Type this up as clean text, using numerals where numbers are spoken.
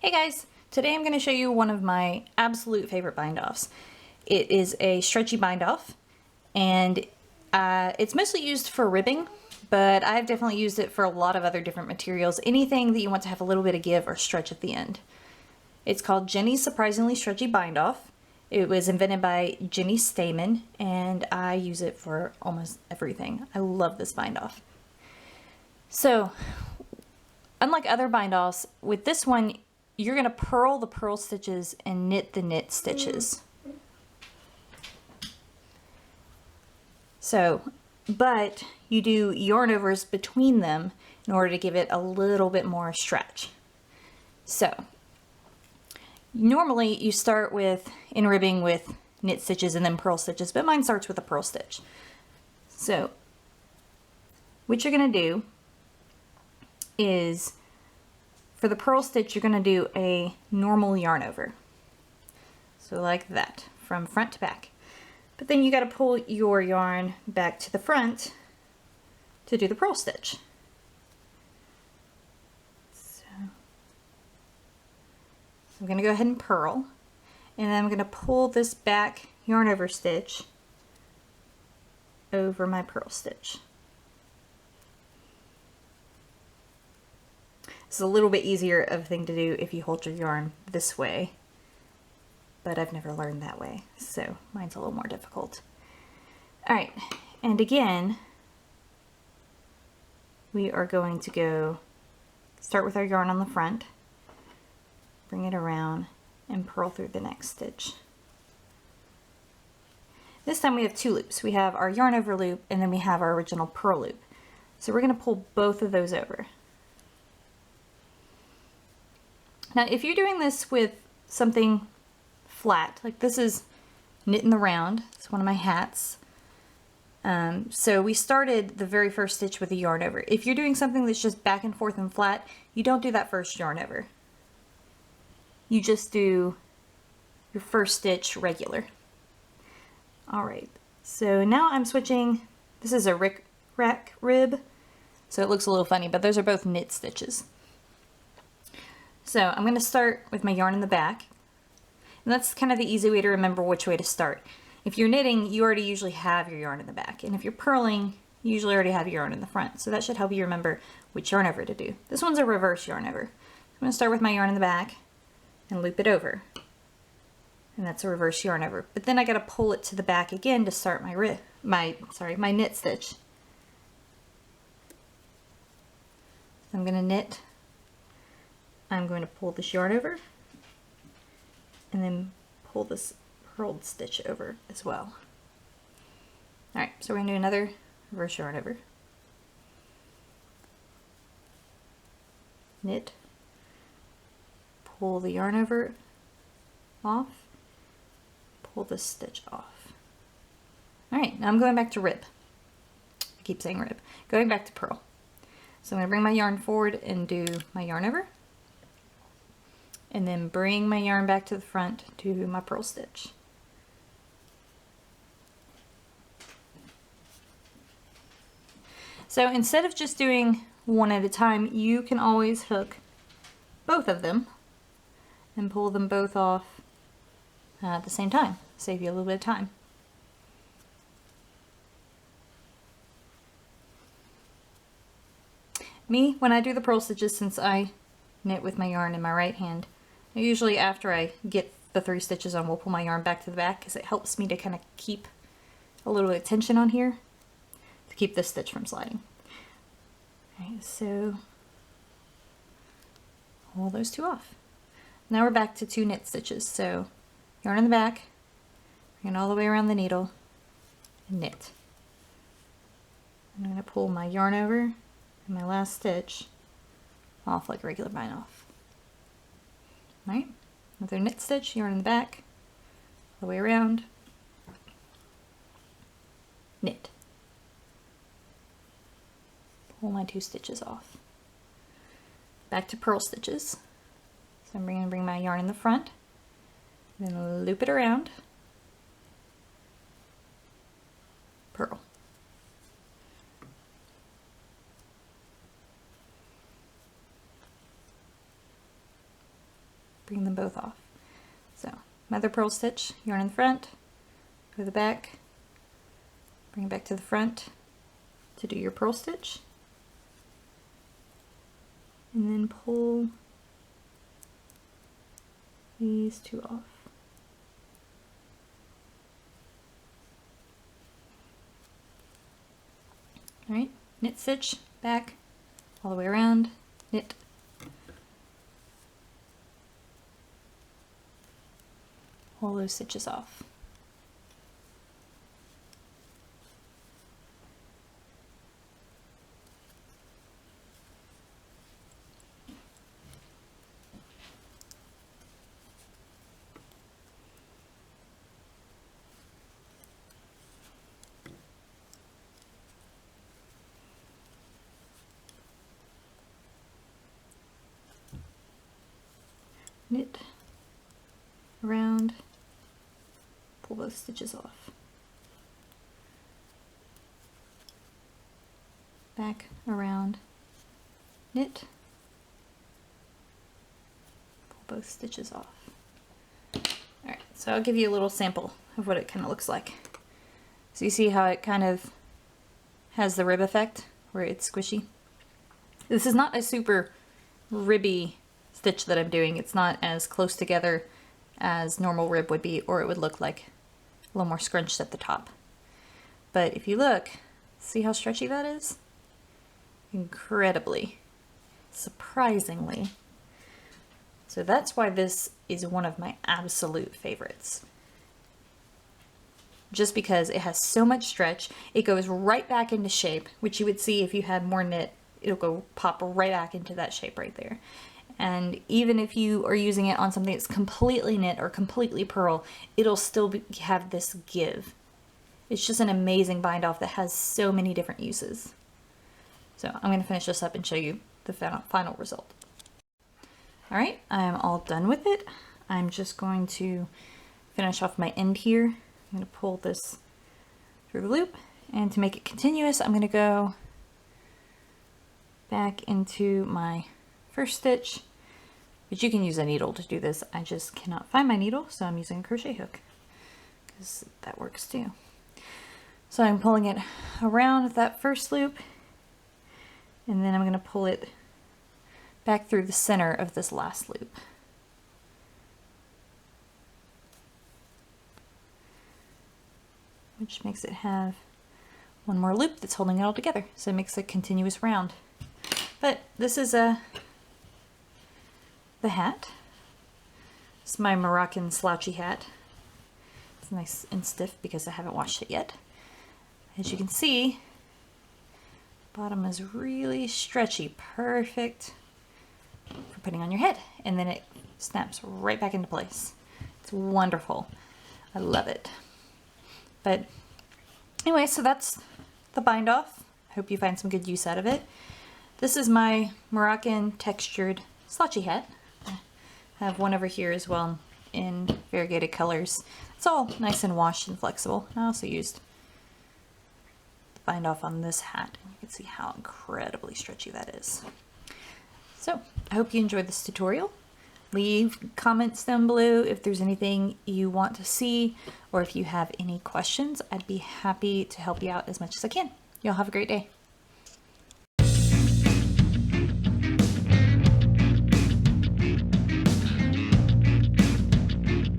Hey guys, today I'm going to show you one of my absolute favorite bind-offs. It is a stretchy bind-off, and it's mostly used for ribbing, but I've definitely used it for a lot of other different materials, anything that you want to have a little bit of give or stretch at the end. It's called Jeny's Surprisingly Stretchy Bind-Off. It was invented by Jeny Stamen, and I use it for almost everything. I love this bind-off. So, unlike other bind-offs, with this one, you're going to purl the purl stitches and knit the knit stitches. So, but you do yarn overs between them in order to give it a little bit more stretch. So, normally you start with in ribbing with knit stitches and then purl stitches, but mine starts with a purl stitch. So, what you're going to do is, for the purl stitch, you're going to do a normal yarn over. So like that, from front to back. But then you got to pull your yarn back to the front to do the purl stitch. So I'm going to go ahead and purl, and then I'm going to pull this back yarn over stitch over my purl stitch. It's a little bit easier of a thing to do if you hold your yarn this way, but I've never learned that way, so mine's a little more difficult. Alright, and again, we are going to start with our yarn on the front, bring it around, and purl through the next stitch. This time we have two loops. We have our yarn over loop, and then we have our original purl loop. So we're going to pull both of those over. Now, if you're doing this with something flat, like this is Knit in the Round, it's one of my hats. So we started the very first stitch with a yarn over. If you're doing something that's just back and forth and flat, you don't do that first yarn over. You just do your first stitch regular. Alright, so now I'm switching. This is a rick-rack rib, so it looks a little funny, but those are both knit stitches. So I'm going to start with my yarn in the back, and that's kind of the easy way to remember which way to start. If you're knitting, you already usually have your yarn in the back, and if you're purling, you usually already have your yarn in the front, so that should help you remember which yarn over to do. This one's a reverse yarn over. I'm going to start with my yarn in the back and loop it over, and that's a reverse yarn over. But then I got to pull it to the back again to start my knit stitch. So I'm going to knit. I'm going to pull this yarn over and then pull this purled stitch over as well. Alright, so we're going to do another reverse yarn over. Knit, pull the yarn over off, pull this stitch off. Alright, now I'm going back to rib. I keep saying rib. Going back to purl. So I'm going to bring my yarn forward and do my yarn over, and then bring my yarn back to the front to my purl stitch. So instead of just doing one at a time, you can always hook both of them and pull them both off at the same time. Save you a little bit of time. Me, when I do the purl stitches, since I knit with my yarn in my right hand, usually after I get the 3 stitches on, we'll pull my yarn back to the back, because it helps me to kind of keep a little bit of tension on here to keep this stitch from sliding. Alright, so pull those 2 off. Now we're back to 2 knit stitches. So yarn in the back, bring it all the way around the needle, and knit. I'm going to pull my yarn over and my last stitch off like a regular bind off. Right? Another knit stitch, yarn in the back, all the way around, knit. Pull my 2 stitches off. Back to purl stitches. So I'm going to bring my yarn in the front, then loop it around, purl. bring them both off. So mother pearl stitch, yarn in the front, go to the back, bring it back to the front to do your purl stitch, and then pull these two off. All right, knit stitch, back, all the way around, knit, pull those stitches off. Knit around, pull both stitches off, back, around, knit, pull both stitches off. Alright, so I'll give you a little sample of what it kind of looks like. So you see how it kind of has the rib effect where it's squishy? This is not a super ribby stitch that I'm doing. It's not as close together as normal rib would be, or it would look like a little more scrunched at the top. But if you look, see how stretchy that is? Incredibly, surprisingly. So that's why this is one of my absolute favorites. Just because it has so much stretch, it goes right back into shape, which you would see if you had more knit, it'll go pop right back into that shape right there. And even if you are using it on something that's completely knit or completely purl, it'll still have this give. It's just an amazing bind off that has so many different uses. So I'm going to finish this up and show you the final result. All right, I'm all done with it. I'm just going to finish off my end here. I'm going to pull this through the loop, and to make it continuous, I'm going to go back into my first stitch, but you can use a needle to do this. I just cannot find my needle, so I'm using a crochet hook because that works too. So I'm pulling it around that first loop, and then I'm going to pull it back through the center of this last loop. Which makes it have one more loop that's holding it all together, so it makes a continuous round. But this is the hat. It's my Moroccan slouchy hat. It's nice and stiff because I haven't washed it yet. As you can see, bottom is really stretchy, perfect for putting on your head, and then it snaps right back into place. It's wonderful. I love it. But anyway, so that's the bind off. I hope you find some good use out of it. This is my Moroccan textured slouchy hat. I have one over here as well in variegated colors. It's all nice and washed and flexible. I also used the bind off on this hat, and you can see how incredibly stretchy that is. So I hope you enjoyed this tutorial. Leave comments down below if there's anything you want to see, or if you have any questions. I'd be happy to help you out as much as I can. Y'all have a great day.